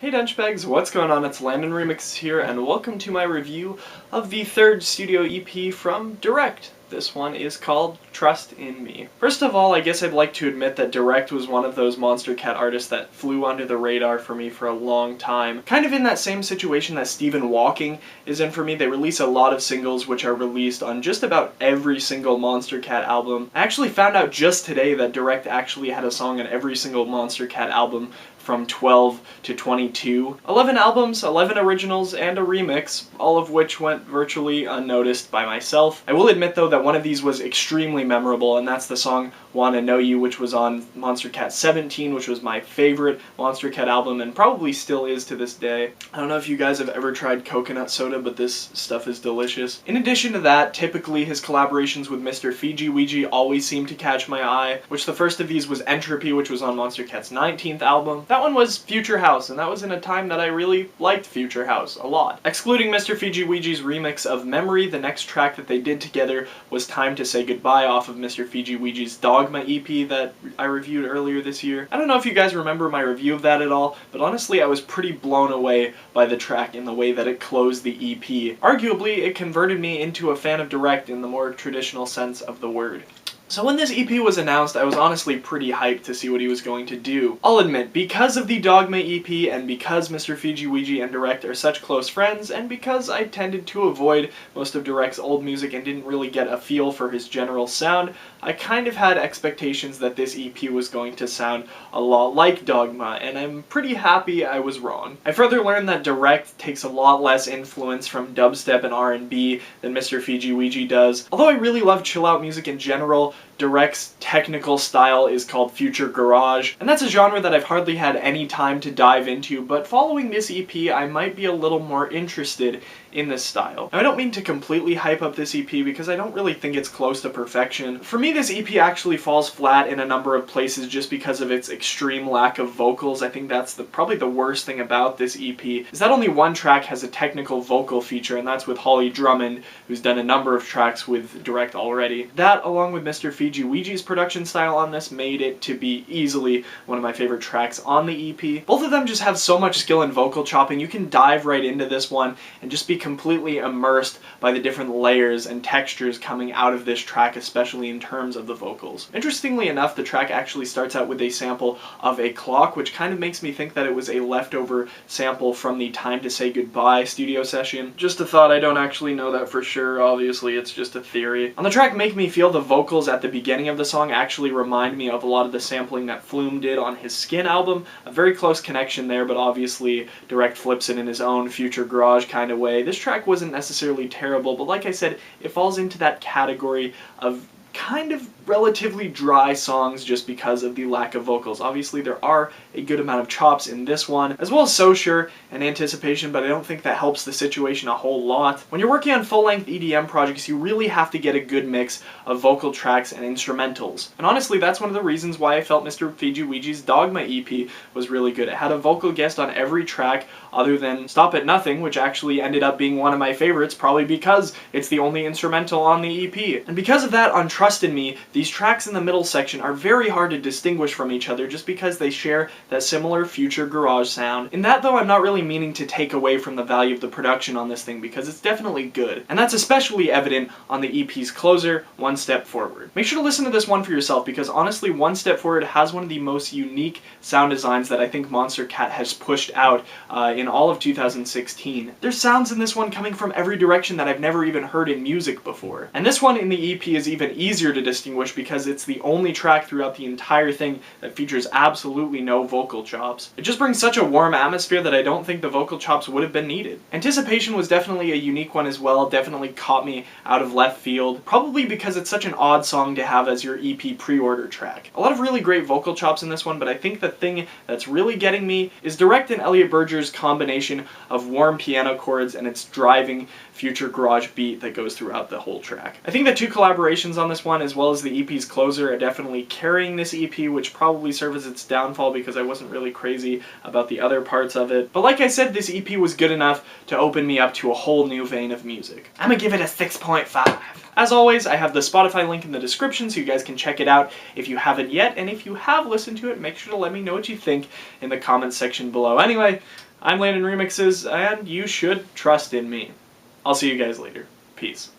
Hey Denchbags, what's going on? It's Landon Remix here, and welcome to my review of the third studio EP from Direct. This one is called Trust in Me. First of all, I guess I'd like to admit that Direct was one of those Monstercat artists that flew under the radar for me for a long time. Kind of in that same situation that Stephen Walking is in for me. They release a lot of singles which are released on just about every single Monstercat album. I actually found out just today that Direct actually had a song on every single Monstercat album from 12 to 22. 11 albums, 11 originals, and a remix, all of which went virtually unnoticed by myself. I will admit though that one of these was extremely memorable, and that's the song Wanna Know You, which was on Monstercat 17, which was my favorite Monstercat album and probably still is to this day. I don't know if you guys have ever tried coconut soda, but this stuff is delicious. In addition to that, typically his collaborations with Mr. Fiji Ouija always seem to catch my eye, which the first of these was Entropy, which was on Monstercat's 19th album. That one was Future House, and that was in a time that I really liked Future House a lot. Excluding Mr. Fiji Ouija's remix of Memory, the next track that they did together was Time to Say Goodbye off of Mr. Fiji Ouija's Dogma EP that I reviewed earlier this year. I don't know if you guys remember my review of that at all, but honestly I was pretty blown away by the track in the way that it closed the EP. Arguably, it converted me into a fan of Direct in the more traditional sense of the word. So when this EP was announced, I was honestly pretty hyped to see what he was going to do. I'll admit, because of the Dogma EP, and because Mr. Fiji Ouija and Direct are such close friends, and because I tended to avoid most of Direct's old music and didn't really get a feel for his general sound, I kind of had expectations that this EP was going to sound a lot like Dogma, and I'm pretty happy I was wrong. I further learned that Direct takes a lot less influence from dubstep and R&B than Mr. Fiji Ouija does. Although I really love chill out music in general, Direct's technical style is called Future Garage, and that's a genre that I've hardly had any time to dive into, but following this EP I might be a little more interested in this style. Now, I don't mean to completely hype up this EP because I don't really think it's close to perfection. For me, this EP actually falls flat in a number of places just because of its extreme lack of vocals. I think that's probably the worst thing about this EP, is that only one track has a technical vocal feature, and that's with Holly Drummond, who's done a number of tracks with Direct already. That, along with Mr. Fiji Ouija's production style on this, made it to be easily one of my favorite tracks on the EP. Both of them just have so much skill in vocal chopping. You can dive right into this one and just be completely immersed by the different layers and textures coming out of this track, especially in terms of the vocals. Interestingly enough, the track actually starts out with a sample of a clock, which kind of makes me think that it was a leftover sample from the Time to Say Goodbye studio session. Just a thought, I don't actually know that for sure, obviously it's just a theory. On the track Make Me Feel, the vocals at the beginning of the song actually remind me of a lot of the sampling that Flume did on his Skin album. A very close connection there, but obviously Direct flips it in his own Future Garage kind of way. This track wasn't necessarily terrible, but like I said, it falls into that category of kind of relatively dry songs just because of the lack of vocals. Obviously there are a good amount of chops in this one, as well as So Sure and Anticipation, but I don't think that helps the situation a whole lot. When you're working on full-length EDM projects, you really have to get a good mix of vocal tracks and instrumentals. And honestly, that's one of the reasons why I felt Mr. Fiji Ouija's Dogma EP was really good. It had a vocal guest on every track other than Stop at Nothing, which actually ended up being one of my favorites, probably because it's the only instrumental on the EP. And because of that, on Trust in Me, these tracks in the middle section are very hard to distinguish from each other just because they share that similar Future Garage sound. In that though, I'm not really meaning to take away from the value of the production on this thing because it's definitely good. And that's especially evident on the EP's closer, One Step Forward. Make sure to listen to this one for yourself because honestly, One Step Forward has one of the most unique sound designs that I think Monstercat has pushed out in all of 2016. There's sounds in this one coming from every direction that I've never even heard in music before. And this one in the EP is even easier to distinguish because it's the only track throughout the entire thing that features absolutely no vocal chops. It just brings such a warm atmosphere that I don't think the vocal chops would have been needed. Anticipation was definitely a unique one as well, definitely caught me out of left field, probably because it's such an odd song to have as your EP pre-order track. A lot of really great vocal chops in this one, but I think the thing that's really getting me is Direct and Elliot Berger's combination of warm piano chords and its driving Future Garage beat that goes throughout the whole track. I think the two collaborations on this one, as well as the EP's closer, are definitely carrying this EP, which probably serves as its downfall because I wasn't really crazy about the other parts of it. But like I said, this EP was good enough to open me up to a whole new vein of music. I'm gonna give it a 6.5. As always, I have the Spotify link in the description so you guys can check it out if you haven't yet, and if you have listened to it, make sure to let me know what you think in the comments section below. Anyway, I'm Landon Remixes, and you should trust in me. I'll see you guys later. Peace.